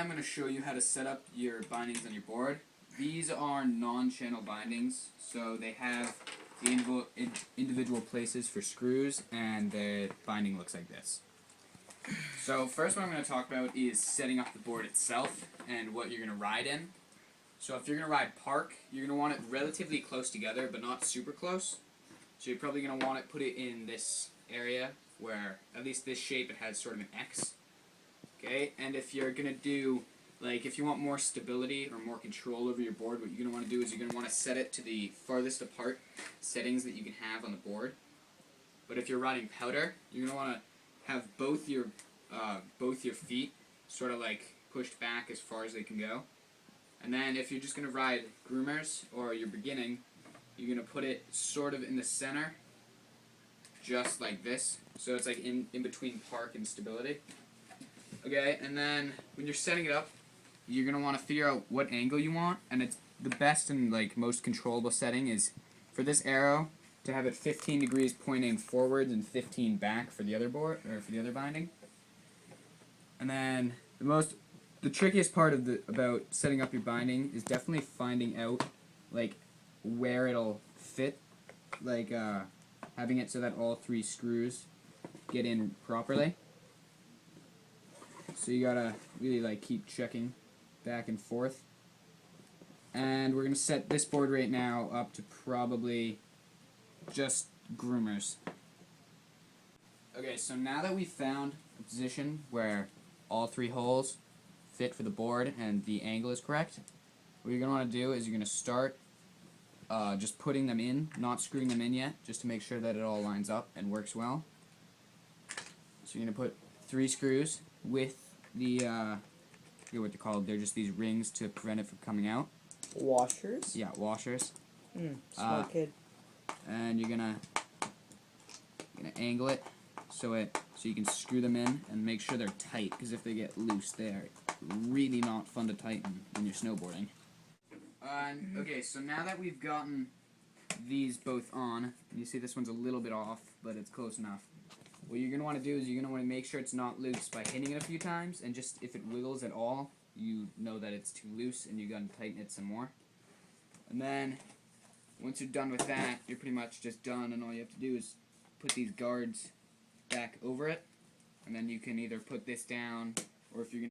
I'm going to show you how to set up your bindings on your board. These are non-channel bindings, so they have the individual places for screws, and the binding looks like this. So first what I'm going to talk about is setting up the board itself and what you're going to ride in. So if you're going to ride park, you're going to want it relatively close together, but not super close. So you're probably going to want to put it in this area where, at least this shape, it has sort of an X. Okay, and if you're going to do, like, if you want more stability or more control over your board, what you're going to want to do is you're going to want to set it to the farthest apart settings that you can have on the board. But if you're riding powder, you're going to want to have both your feet sort of like pushed back as far as they can go. And then if you're just going to ride groomers or you're beginning, you're going to put it sort of in the center, just like this. So it's like in between park and stability. Okay, and then when you're setting it up, you're going to want to figure out what angle you want, and it's the best and like most controllable setting is for this arrow to have it 15 degrees pointing forwards and 15 back for the other board, or for the other binding. And then the trickiest part of about setting up your binding is definitely finding out like where it'll fit, like having it so that all 3 screws get in properly. So you gotta really like keep checking back and forth. And we're gonna set this board right now up to probably just groomers. Okay, so now that we've found a position where all 3 holes fit for the board and the angle is correct, what you're gonna want to do is you're gonna start just putting them in, not screwing them in yet, just to make sure that it all lines up and works well. So you're gonna put 3 screws with the I forget what they're called. They're just these rings to prevent it from coming out. Washers? Yeah, washers. Smart kid. And you're gonna angle it so you can screw them in and make sure they're tight, because if they get loose, they're really not fun to tighten when you're snowboarding. Okay, so now that we've gotten these both on, you see this one's a little bit off, but it's close enough. What you're going to want to do is you're going to want to make sure it's not loose by hitting it a few times, and just if it wiggles at all, you know that it's too loose and you're going to tighten it some more. And then, once you're done with that, you're pretty much just done, and all you have to do is put these guards back over it, and then you can either put this down, or if you're going to